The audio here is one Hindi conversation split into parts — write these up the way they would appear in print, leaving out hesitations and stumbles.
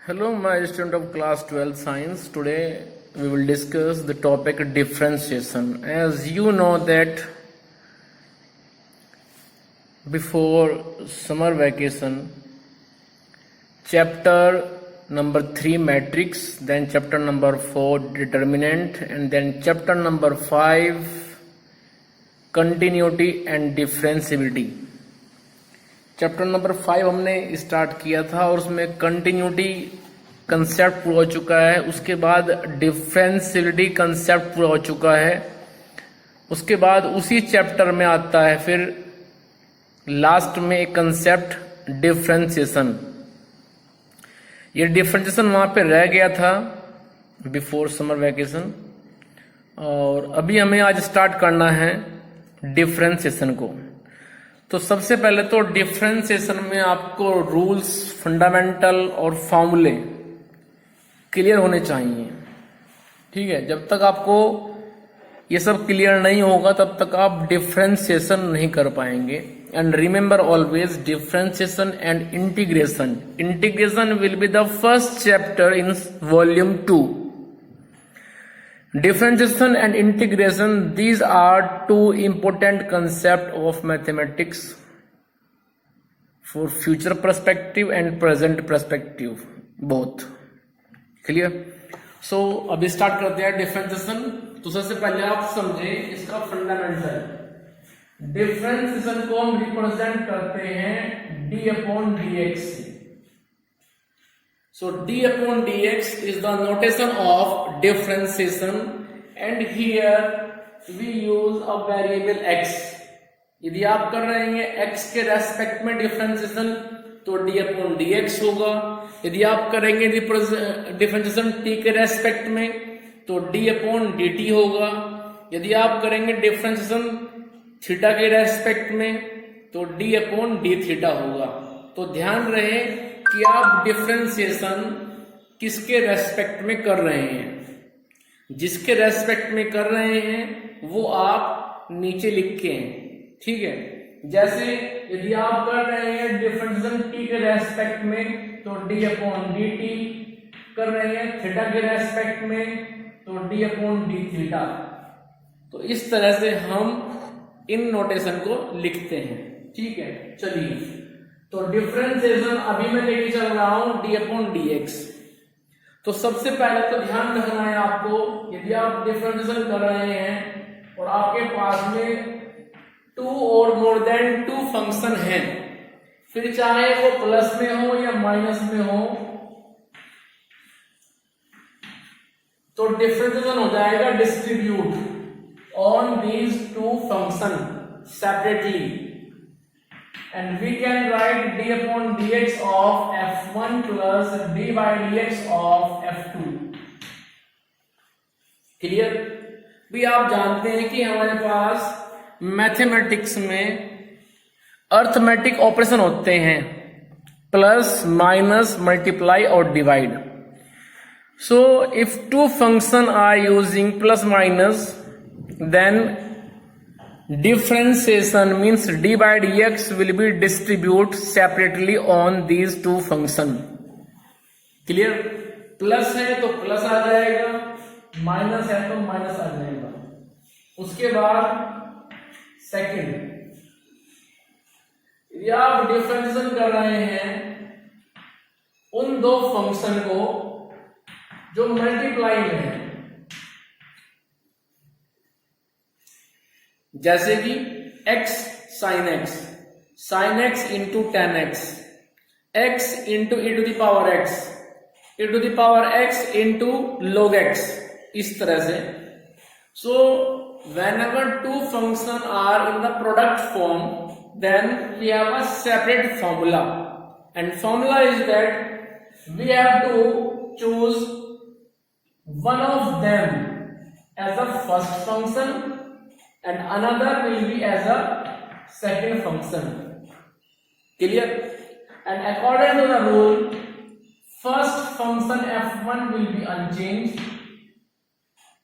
Hello, my student of class 12 science. Today we will discuss the topic differentiation. As you know that before summer vacation, chapter number 3 matrix, then chapter number 4 determinant, and then chapter number 5 continuity and differentiability. Chapter number 5 हमने स्टार्ट किया था और उसमें कंटिन्यूटी कंसेप्ट पूरा हो चुका है। उसके बाद डिफरेंशियलिटी कंसेप्ट पूरा हो चुका है। उसके बाद उसी चैप्टर में आता है फिर लास्ट में एक कंसेप्ट डिफरेंशिएशन। ये डिफरेंशिएशन वहां पे रह गया था बिफोर समर वैकेशन और अभी हमें आज स्टार्ट करना है डिफरेंशिएशन को। तो सबसे पहले तो डिफरेंशिएशन में आपको रूल्स, फंडामेंटल और फॉर्मूले क्लियर होने चाहिए। ठीक है, जब तक आपको ये सब क्लियर नहीं होगा तब तक आप डिफरेंशिएशन नहीं कर पाएंगे। And remember always differentiation and integration. Integration will be the first chapter in volume 2। Differentiation and integration, these are two important concepts of mathematics for future perspective and present perspective both. Clear? So अभी स्टार्ट करते हैं डिफरेंशिएशन। तो सबसे पहले आप समझे इसका फंडामेंटल। डिफरेंशिएशन को हम रिप्रेजेंट करते हैं d अपॉन dx से। So d upon dx is the notation of differentiation and here we use a variable x. यदि आप कर रहे हैं x के रेस्पेक्ट में डिफरेंशिएशन तो d upon dx होगा। यदि आप करेंगे डिफरेंशिएशन t के रेस्पेक्ट में तो d upon dt होगा। यदि आप करेंगे डिफरेंशिएशन थीटा के रेस्पेक्ट में तो d upon d थीटा होगा। तो ध्यान रहे कि आप डिफरेंशिएशन किसके रेस्पेक्ट में कर रहे हैं। जिसके रेस्पेक्ट में कर रहे हैं वो आप नीचे लिख के हैं। ठीक है, जैसे यदि आप कर रहे हैं डिफरेंशिएशन t के रेस्पेक्ट में तो d अपॉन dt, कर रहे हैं थीटा के रेस्पेक्ट में तो d अपॉन d थीटा। तो इस तरह से हम इन नोटेशन को लिखते हैं। ठीक है, चलिए तो डिफरेंशिएशन अभी मैं लेके चल रहा हूं d अपॉन dx। तो सबसे पहले तो ध्यान रखना है आपको, यदि आप डिफरेंशिएशन कर रहे हैं और आपके पास में 2 और मोर देन 2 फंक्शन हैं, फिर चाहे वो प्लस में हो या माइनस में हो, तो डिफरेंशिएशन हो जाएगा distribute on these 2 function separately and we can write d upon dx of f1 plus d by dx of f2। Clear? भी आप जानते हैं कि हमारे पास मैथमेटिक्स में अर्थमेटिक ऑपरेशन होते हैं, प्लस, माइनस, मल्टीप्लाई और divide. So if 2 function are using plus minus then differentiation means d by dx will be distribute separately on these 2 function। Clear? Plus है तो प्लस आ जाएगा, माइनस है तो माइनस आ जाएगा। उसके बाद सेकंड, यदि आप डिफरेंशिएशन कर रहे हैं उन 2 फंक्शन को जो मल्टीप्लाई में है, जैसे कि x sin x into tan x into e to the power x into log x, इस तरह से। सो whenever 2 function are in the product form then we have a separate formula and formula is that we have to choose one of them as a first function and another will be as a second function। Clear? And according to the rule, first function f1 will be unchanged,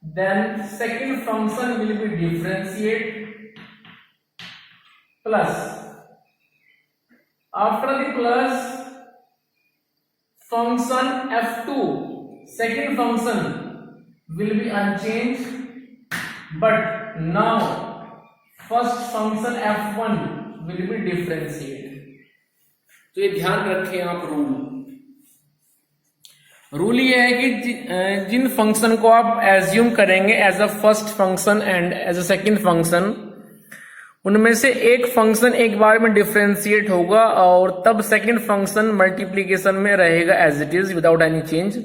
then second function will be differentiate plus, after the plus function f2 second function will be unchanged, but now first function f1 will be differentiated. तो ये ध्यान रखें आप रूल ये है कि जिन फंक्शन को आप एज्यूम करेंगे as a first function and as a second function, उनमें से एक फंक्शन एक बार में डिफरेंशिएट होगा और तब सेकंड फंक्शन मल्टीप्लीकेशन में रहेगा as it is without any change.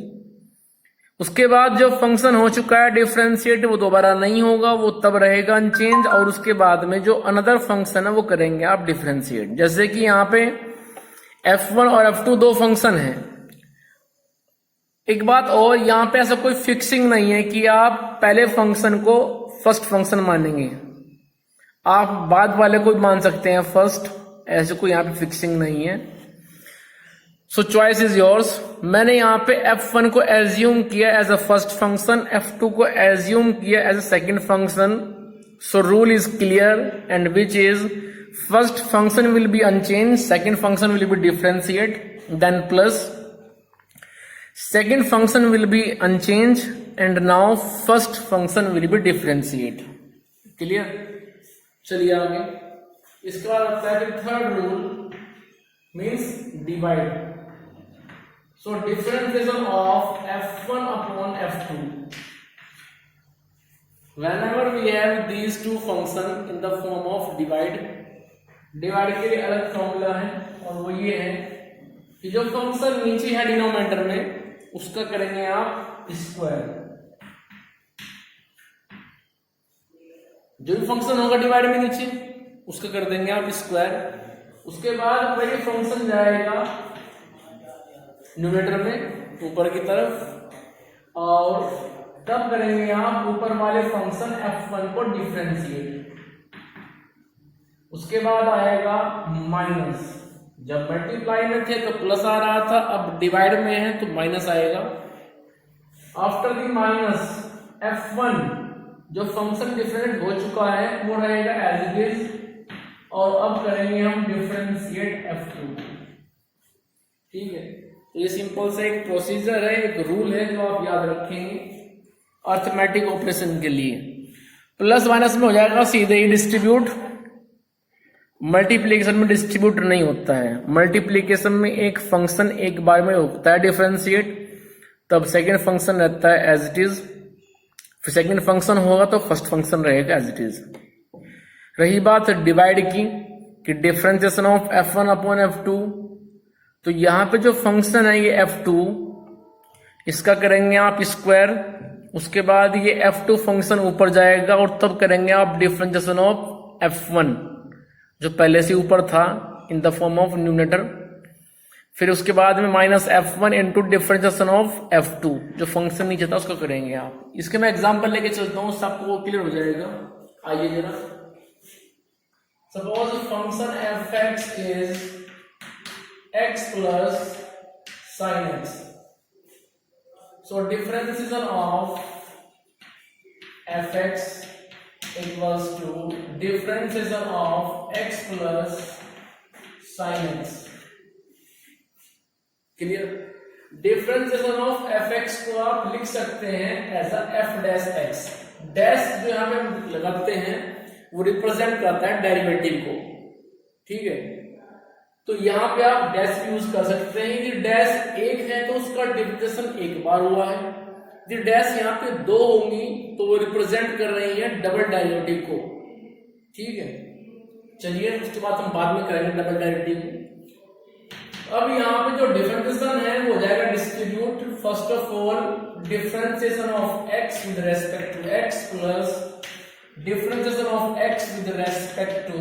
उसके बाद जो फंक्शन हो चुका है डिफरेंशिएट वो दोबारा नहीं होगा, वो तब रहेगा अनचेंज, और उसके बाद में जो अनदर फंक्शन है वो करेंगे आप डिफरेंशिएट। जैसे कि यहाँ पे f1 और f2 दो फंक्शन है। एक बात और, यहाँ पे ऐसा कोई फिक्सिंग नहीं है कि आप पहले फंक्शन को फर्स्ट फंक्शन मानेंगे, आप बाद वाले को मान सकते हैं फर्स्ट, ऐसे कोई यहाँ पे फिक्सिंग नहीं है। सो चॉइस इज योर्स। मैंने यहाँ पे f1 को एज्यूम किया as a first function, f2 को एज्यूम किया as a second function. So rule is clear and which is first function will be unchange, second function will be differentiate, then plus second function will be unchanged and now first function will be differentiate. Clear? चलिए आगे। इसके बाद आता है third rule means divide. So differentiation of f1 upon f2 whenever we have these two function in the form of divide के लिए अलग फॉर्मूला है और वो ये है कि जो फंक्शन नीचे है डिनोमिनेटर में उसका करेंगे आप स्क्वायर। जो भी फंक्शन होगा डिवाइड में नीचे उसका कर देंगे आप स्क्वायर। उसके बाद वही फंक्शन जाएगा न्यूमरेटर में ऊपर की तरफ और तब करेंगे आप ऊपर वाले फंक्शन f1 को डिफरेंशिएट। उसके बाद आएगा माइनस, जब मल्टीप्लाई में थे तो प्लस आ रहा था, अब डिवाइड में है तो माइनस आएगा। आफ्टर द माइनस f1 जो फंक्शन डिफरेंट हो चुका है वो रहेगा एज इट इज, और अब करेंगे हम डिफरेंशिएट f2। ठीक है, तो ये सिंपल सा एक प्रोसीजर है, एक रूल है जो आप याद रखेंगे अर्थमेटिक ऑपरेशन के लिए। प्लस माइनस में हो जाएगा सीधे ही डिस्ट्रीब्यूट, मल्टीप्लीकेशन में डिस्ट्रीब्यूट नहीं होता है। मल्टीप्लीकेशन में एक फंक्शन एक बार में होता है डिफरेंशिएट, तब सेकंड फंक्शन रहता है एज इट इज, फिर सेकंड फंक्शन होगा तो फर्स्ट फंक्शन रहेगा एज इट इज। रही बात डिवाइड की कि differentiation of f1 upon f2, तो यहाँ पे जो फंक्शन है ये f2, इसका करेंगे आप स्क्वायर। उसके बाद ये f2 फंक्शन ऊपर जाएगा और तब करेंगे आप डिफरेंशिएशन ऑफ f1 जो पहले से ऊपर था in the form of numerator. फिर उसके बाद में minus f1 into differentiation of f2 जो फंक्शन नीचे था उसका करेंगे आप। इसके मैं एग्जांपल लेके चलता हूँ, सबको क्लियर हो जाएगा। आइए जरा, suppose function f(x) is x plus sin x। So differentiation of f(x) equals to differentiation of x plus sin x। Clear? Differentiation of fx को आप लिख सकते हैं as a f dash x। Dash जो यहाँ पे लगाते हैं वो रिप्रेजेंट करता है डेरिवेटिव को। ठीक है, तो यहाँ पे आप डैश यूज कर सकते हैं कि डैश एक है तो उसका डिफरेंशिएशन एक बार हुआ है, यदि डैश यहाँ पे दो होंगी तो वो रिप्रेजेंट कर रही है डबल डेरिवेटिव को। ठीक है, चलिए उसके बाद हम बाद में करेंगे डबल डेरिवेटिव। अब यहाँ पे जो डिफरेंशिएशन है वो हो जाएगा distribute. First of all differentiation of x with respect to x plus differentiation of x with respect to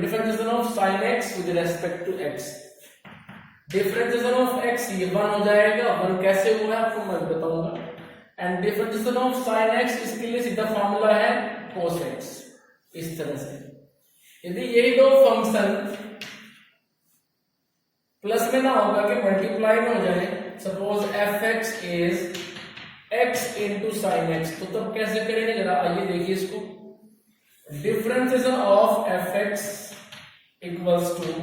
differentiation of sin x with respect to x। Differentiation of x ये 1 हो जाएगा, 1 कैसे हुआ है आपको मैं बताऊंगा। And differentiation of sin x इसके लिए सीधा फॉर्मूला है cos x। इस तरह से यदि यही दो फंक्शन प्लस में ना होगा कि मल्टीप्लाई में हो जाए, suppose f(x) is x into sin x, तो तब कैसे करेंगे जरा आइए देखिए इसको। Differentiation of f(x) equals to,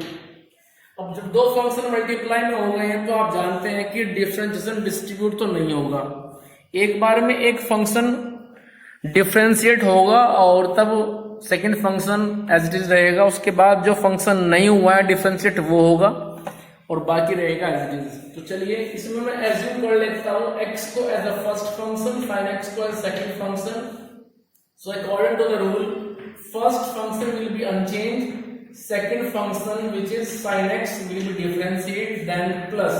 अब जब दो फंक्शन मल्टीप्लाई में हो गए हैं तो आप जानते हैं कि डिफरेंशिएशन डिस्ट्रीब्यूट तो नहीं होगा, एक बार में एक फंक्शन डिफरेंशिएट होगा और तब second function as it is रहेगा, उसके बाद जो फंक्शन नहीं हुआ है डिफरेंशिएट वो होगा और बाकी रहेगा एज इट इज। तो चलिए इसमें मैं एज्यूम कर लेता हूं x को as a first function, sin x को as second function. So according to the rule first function will be unchanged, second function which is sin x will be differentiate then plus।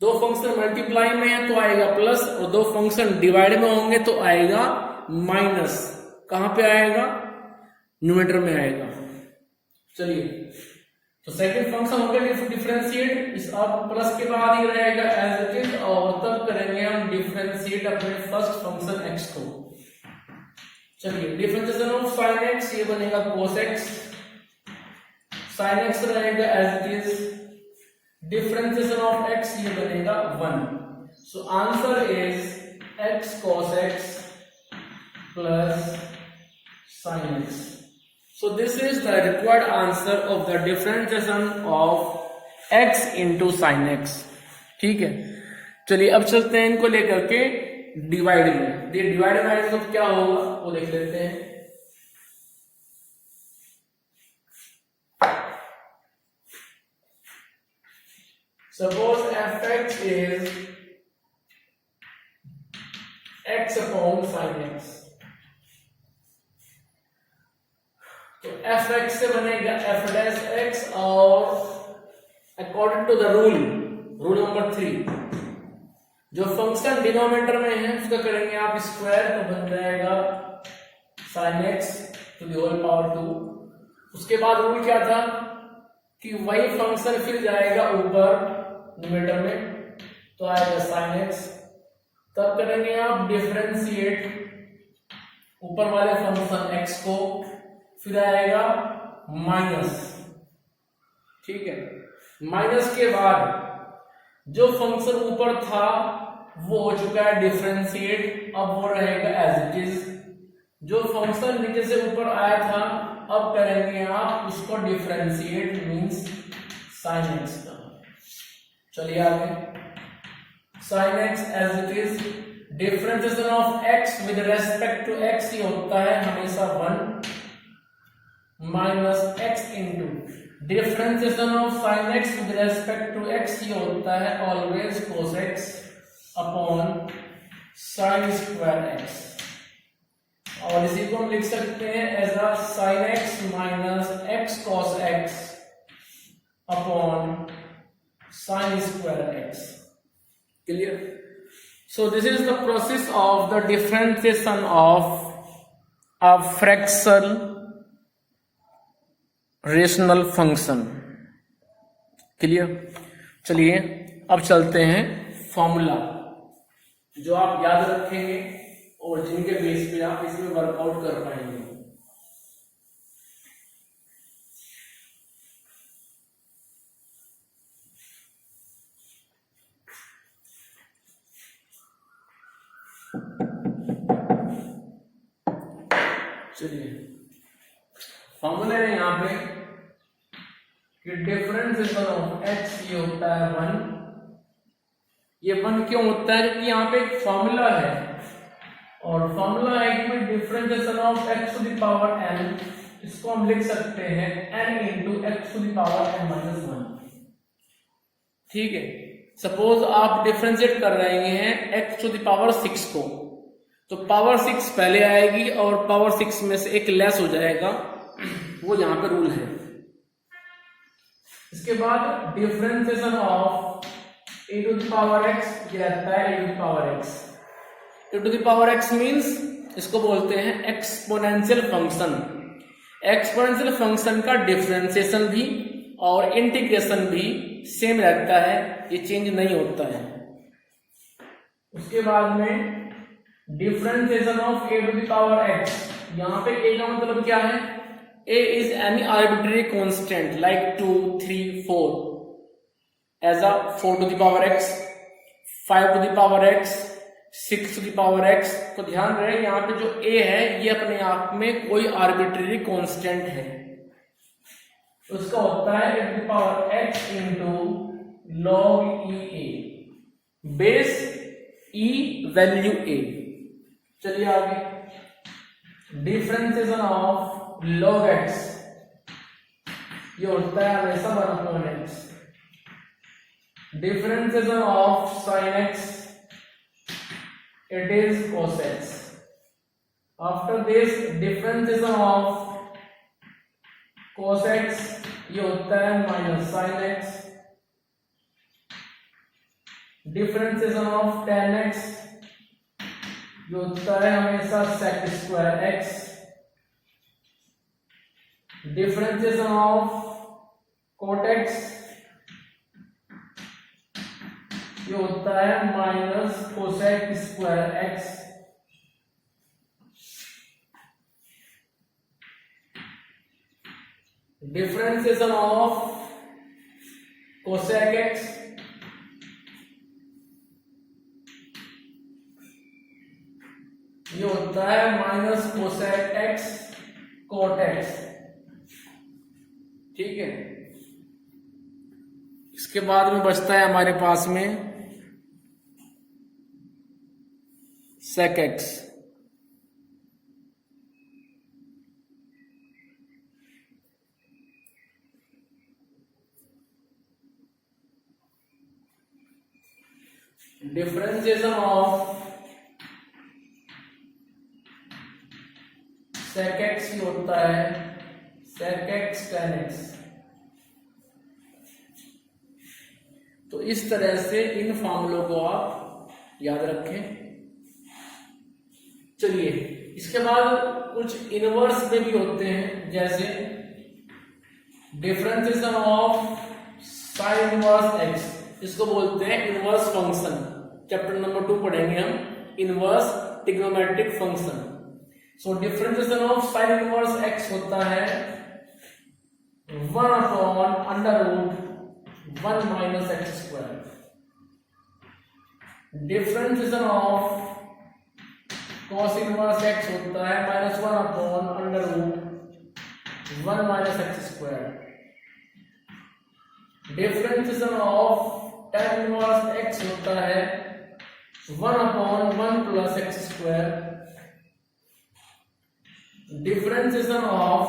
दो फंक्शन मल्टीप्लाई में है तो आएगा प्लस और दो फंक्शन डिवाइड में होंगे तो आएगा माइनस। कहां पे आएगा? न्यूमरेटर में आएगा। चलिए तो सेकंड फंक्शन हो गया डिफरेंशिएट, इस अब प्लस के बाद ही रहेगा एज इट इज और तब करेंगे हम डिफरेंशिएट अपने फर्स्ट फंक्शन x को। चलिए डिफरेंशिएशन ऑफ sin x ये बनेगा cos x, sin x रहेगा as it is, differentiation of x ये बनेगा 1। So answer is x cos x plus sin x। So this is the required answer of the differentiation of x into sin x। ठीक है, चलिए अब चलते हैं इनको लेकर के डिवाइड में। डिवाइड में तो क्या होगा वो देख लेते हैं। Suppose f(x) is x upon sin x, तो f(x) से बनेगा f dash x और according to the rule number 3 जो फंक्शन डिनोमिनेटर में है उसका करेंगे आप स्क्वायर तो बन जाएगा sin x to the whole power 2। उसके बाद रूल क्या था कि वही फंक्शन फिर जाएगा ऊपर न्यूमरेटर में तो आएगा sin x, तब करेंगे आप डिफरेंशिएट ऊपर वाले फंक्शन x को, फिर आएगा माइनस। ठीक है, माइनस के बाद जो फंक्शन ऊपर था वो हो चुका है डिफरेंशिएट, अब वो रहेगा एज इट इज। जो फंक्शन नीचे से ऊपर आया था अब करेंगे आप उसको डिफरेंशिएट मींस sin x का। चलिए आगे sin x as it is, differentiation of x with respect to x ही होता है हमेशा 1 minus x into differentiation of sin x with respect to x ही होता है always cos x upon sin square x। और इसी को हम लिख सकते हैं as a sin x minus x cos x upon sin square x। Clear? So this is the process of the differentiation of a fractional rational function। Clear? चलिए अब चलते हैं फॉर्मूला जो आप याद रखेंगे और जिनके बेस पे आप इसमें वर्कआउट कर पाएंगे। चलिए फॉर्मूले है यहाँ पे कि डिफरेंशिएशन ऑफ x ये होता है 1। ये 1 क्यों होता है? क्योंकि यहाँ पे एक फॉर्मूला है और फॉर्मूला है कि differentiation of x to the power n, इसको हम लिख सकते हैं n into x to the power n minus 1। ठीक है, सपोज आप डिफरेंशिएट कर रहे हैं x टू द पावर 6 को, तो पावर 6 पहले आएगी और पावर 6 में से एक लेस हो जाएगा, वो यहां पे रूल है। इसके बाद differentiation of e to the power x ये रहता है e to the power x। e to the power x means इसको बोलते हैं एक्सपोनेंशियल फंक्शन। एक्सपोनेंशियल फंक्शन का डिफरेंशिएशन भी और इंटीग्रेशन भी सेम रहता है, ये चेंज नहीं होता है। उसके बाद में differentiation of a to the power x, यहाँ पे a का मतलब क्या है? a is any arbitrary constant like 2, 3, 4 as a 4 to the power x, 5 to the power x, 6 to the power x। तो ध्यान रहे यहाँ पे जो a है ये अपने आप में कोई आर्बिट्रेरी कांस्टेंट है। उसका होता है e to power x into log e a, base e value a। चलिए आगे, डिफरेंशिएशन ऑफ log x, ये होता है हमेशा 1/x। Differentiation of sin x, it is cos x। After this differentiation of cos x, ये होता है minus sin x। Differentiation of tan x, ये होता है हमेशा sec square x। Differentiation of cot x, ये होता है minus cosec square x। Differentiation of cosec x, ये होता है minus cosec x cot x। ठीक है, इसके बाद में बचता है हमारे पास में sec x। Differentiation of sec x होता है sec x tan x। तो इस तरह से इन फॉर्मूलों को आप याद रखें। चलिए, इसके बाद कुछ इनवर्स में भी होते हैं, जैसे differentiation of sine inverse x, इसको बोलते हैं इनवर्स फंक्शन। चैप्टर नंबर 2 पढ़ेंगे हम inverse trigonometric function. So differentiation of sine inverse x होता है 1/√1 minus x square. Differentiation of cos inverse x होता है -1/√1 minus x square. Differentiation of tan inverse x होता है 1/1 plus x square. Differentiation of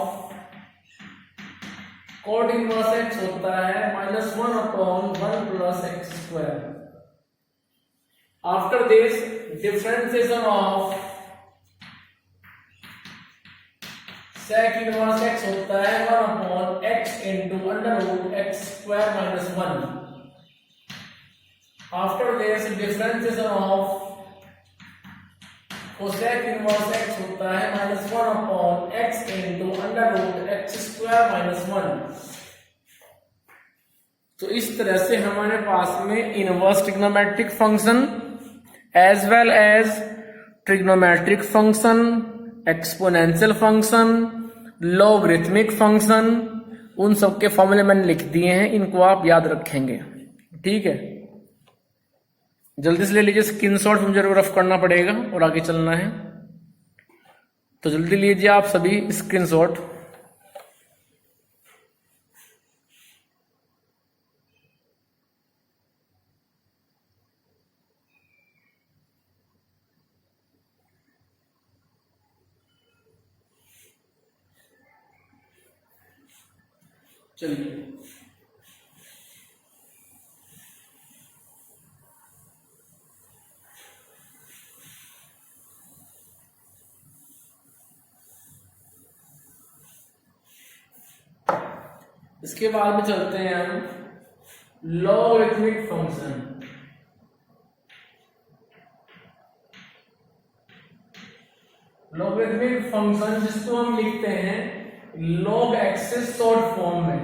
cot inverse x होता है -1/1 plus x square. After this differentiation of sec inverse x होता है 1/x into √x square minus 1। After this differentiation of cosec inverse x होता है -1/x into √x square minus 1। तो इस तरह से हमारे पास में inverse trigonometric function as well as trigonometric function, exponential function, logarithmic function, उन सब के फॉर्मूले मैंने लिख दिए हैं, इनको आप याद रखेंगे। ठीक है, जल्दी से ले लीजिए स्क्रीनशॉट, मुझे रफ करना पड़ेगा और आगे चलना है, तो जल्दी लीजिए आप सभी स्क्रीनशॉट। चलिए, इसके बाद में चलते हैं हम लॉगरिथमिक फंक्शन। लॉगरिथमिक फंक्शन जिसको हम लिखते हैं log x से शॉर्ट फॉर्म में।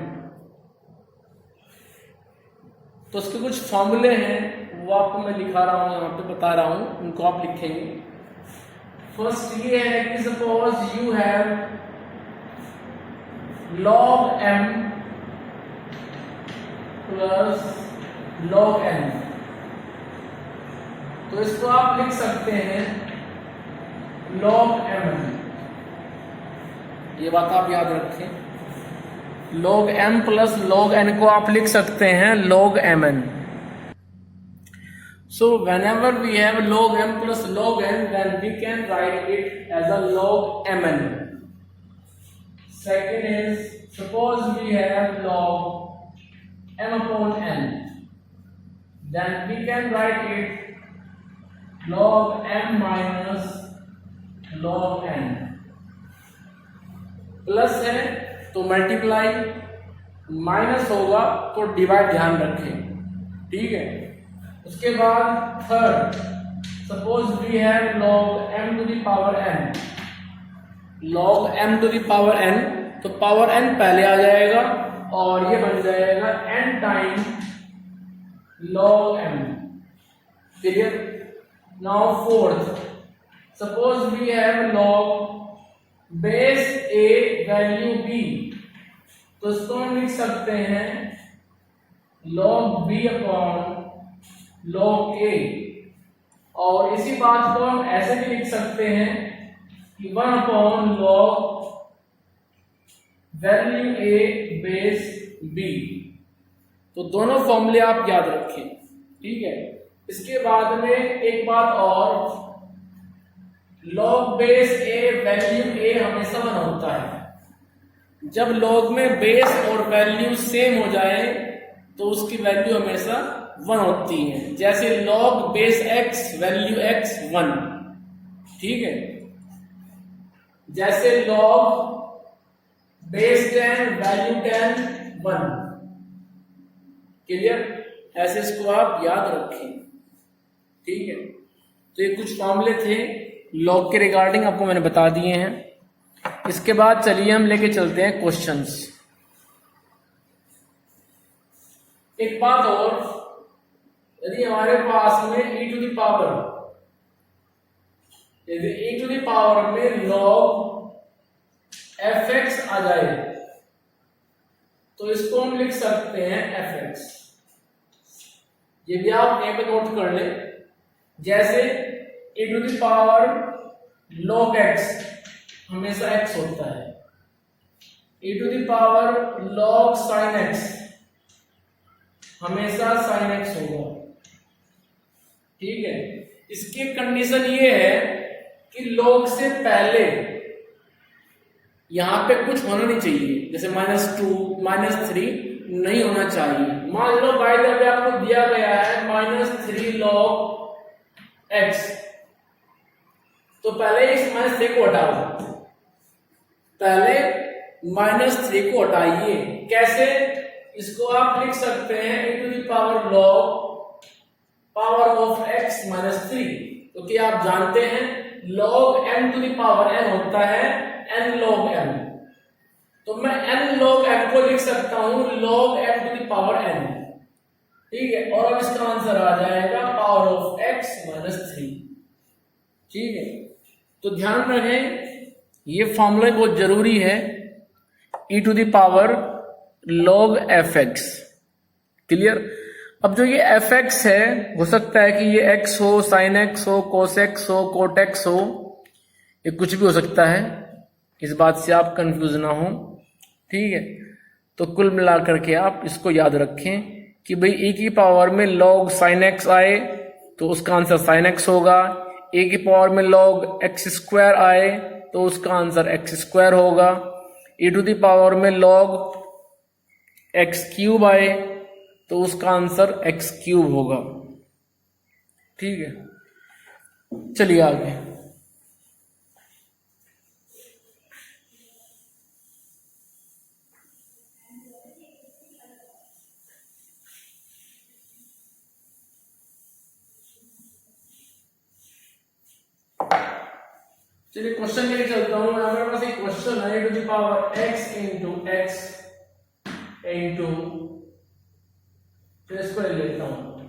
तो उसके कुछ फॉर्मूले हैं, वो आपको मैं लिखा रहा हूं, यहां पे बता रहा हूं, उनको आप लिखेंगे। फर्स्ट ये है कि suppose you have log m plus log n, तो इसको आप लिख सकते हैं log m। ये बात आप याद रखें। log m plus log n को आप लिख सकते हैं log mn. So whenever we have log m plus log n, then we can write it as a log mn. Second is, suppose we have log m upon n, then we can write it log m minus log n. Plus है तो मल्टीप्लाई, माइनस होगा तो डिवाइड, ध्यान रखें, ठीक है. उसके बाद third, suppose we have log m to the power n. log m to the power n, तो पावर n पहले आ जाएगा और ये बन जाएगा n time log m. Clear. Now fourth, suppose we have log base a value b, तो इसको हम लिख सकते हैं log b upon log a. और इसी बात को हम ऐसे भी लिख सकते हैं कि 1 upon log value a base b. तो दोनों फॉर्मूले आप याद रखें, ठीक है. इसके बाद में एक बात और, log base a value a हमेशा 1 होता है. जब log में बेस और वैल्यू सेम हो जाए तो उसकी वैल्यू हमेशा 1 होती है. जैसे log base x value x 1, ठीक है. जैसे log बेस 10 वैल्यू 10 1. क्लियर. ऐसे इसको आप याद रखें, ठीक है. तो ये कुछ फॉर्मूले थे लॉग के रिगार्डिंग, आपको मैंने बता दिए हैं. इसके बाद चलिए हम लेके चलते हैं क्वेश्चंस. एक बात और, यदि हमारे पास में e टू द पावर, यदि e टू द पावर में log fx आ जाए तो इसको हम लिख सकते हैं fx. ये भी आप यहां पे नोट कर ले. जैसे e to the power log x हमेशा x होता है, e to the power log sin x हमेशा sin x होगा, ठीक है. इसकी कंडीशन ये है कि log से पहले यहां पे कुछ होना नहीं चाहिए, जैसे -2 -3 नहीं होना चाहिए. मान लो बाय द वे आपको दिया गया है -3 log x, तो पहले इस -3 को हटाओ, पहले -3 को हटाइए. कैसे? इसको आप लिख सकते हैं e to the power log power of x -3, क्योंकि आप जानते हैं log m to the power n होता है n log m. तो मैं n log m को लिख सकता हूं log m to the power n, ठीक है. और अब इसका आंसर आ जाएगा पावर ऑफ x -3, ठीक है. तो ध्यान रखें ये फॉर्मूला बहुत जरूरी है, e to the power log fx. Clear. अब जो ये fx है, हो सकता है कि ये x हो, sin x हो, cos x हो, cot x हो, ये कुछ भी हो सकता है. इस बात से आप कंफ्यूज ना हो, ठीक है. तो कुल मिलाकर के आप इसको याद रखें कि भाई e की पावर में log sin x आए तो उसका आंसर sin x होगा. a की पावर में log x स्क्वायर आए तो उसका आंसर x स्क्वायर होगा. e टू द पावर में log x क्यूब आए तो उसका आंसर x क्यूब होगा, ठीक है. चलिए आगे. चलिए क्वेश्चन लेके चलता हूं. हमारे पास एक क्वेश्चन है e to the power x into x into, तो इसको ले लेता हूं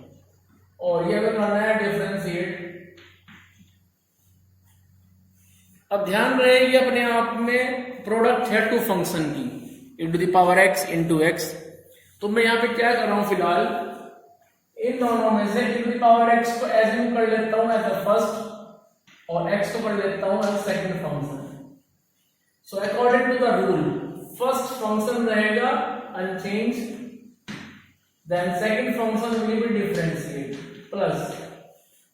और ये अगर करना है डिफरेंशिएट. अब ध्यान रहे ये अपने आप में प्रोडक्ट है टू फंक्शन की, e to the power x into x. तो मैं यहाँ पे क्या कर रहा हूं, फिलहाल इन दोनों में से e to the power x को एज्यूम कर लेता हूं एज द फर्स्ट और x को कर लेता हूं as second function. So according to the rule first function रहेगा unchange, then second function will be differentiate plus,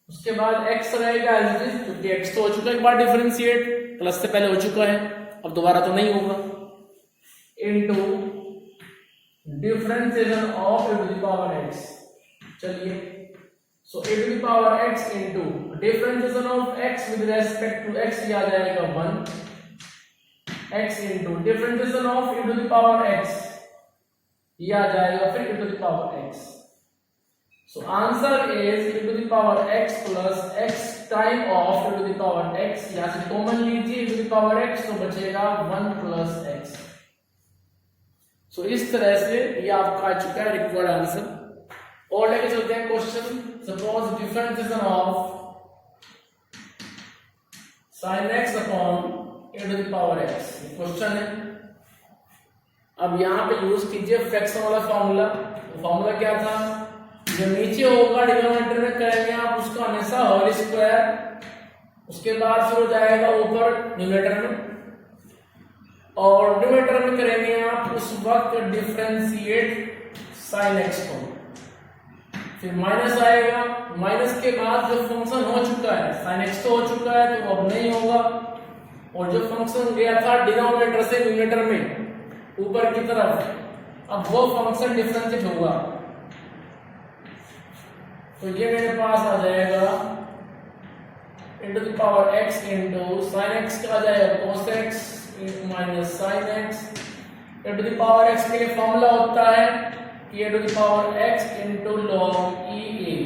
उसके बाद x रहेगा एज इट इज, क्योंकि x तो हो चुका है एक बार डिफरेंशिएट, प्लस से पहले हो चुका है, अब दोबारा तो नहीं होगा, into differentiation of e to the power x। चलिए, so e to the power x into differentiation of x with respect to x, ये आ जाएगा 1, x into differentiation of e to the power x, ये आ जाएगा फिर e to the power x। So answer is e to the power x plus x time of e to the power x, यहाँ से कॉमन लीजिए e to the power x, तो बचेगा 1 plus x। So इस तरह से ये आपका आ चुका है रिक्वायर्ड आंसर। और लेके चलते हैं question, suppose differentiation of sin x upon e to the power x, ये क्वेश्चन है। अब यहाँ पे यूज कीजिए फ्रैक्शन वाला फॉर्मूला। फॉर्मूला क्या था, जो नीचे होगा डिनोमिनेटर में करेंगे आप उसका हमेशा होल स्क्वायर, उसके बाद फिर हो जाएगा ऊपर न्यूमरेटर में, और न्यूमरेटर में करेंगे आप उस वक्त डिफरेंशिएट sin x को, फिर माइनस आएगा, माइनस के बाद जो फंक्शन हो चुका है sin x तो हो चुका है तो अब नहीं होगा, और जो फंक्शन गया था डिनोमिनेटर से न्यूमरेटर में ऊपर की तरफ, अब वो फंक्शन डिफरेंशिएट होगा, तो ये मेरे पास आ जाएगा into the power x into sin x का आ जाएगा cos x minus sin x into the power x के लिए फॉर्मूला होता है कि into the power x into log e a,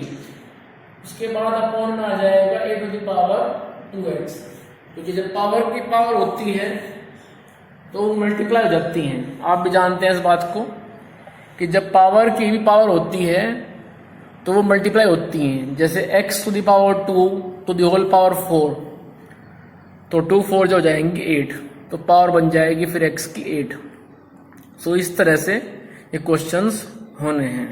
उसके बाद अपॉन में आ जाएगा a to the power 2x, क्योंकि जब पावर की पावर होती है तो वो मल्टीप्लाई हो जाती हैं। आप भी जानते हैं इस बात को कि जब पावर की भी पावर होती है तो वो मल्टीप्लाई होती हैं, जैसे x to the power 2 to the whole power 4, तो 2 4 जो हो जाएंगे 8, तो पावर बन जाएगी फिर x की 8। सो इस तरह से ये क्वेश्चंस होने हैं।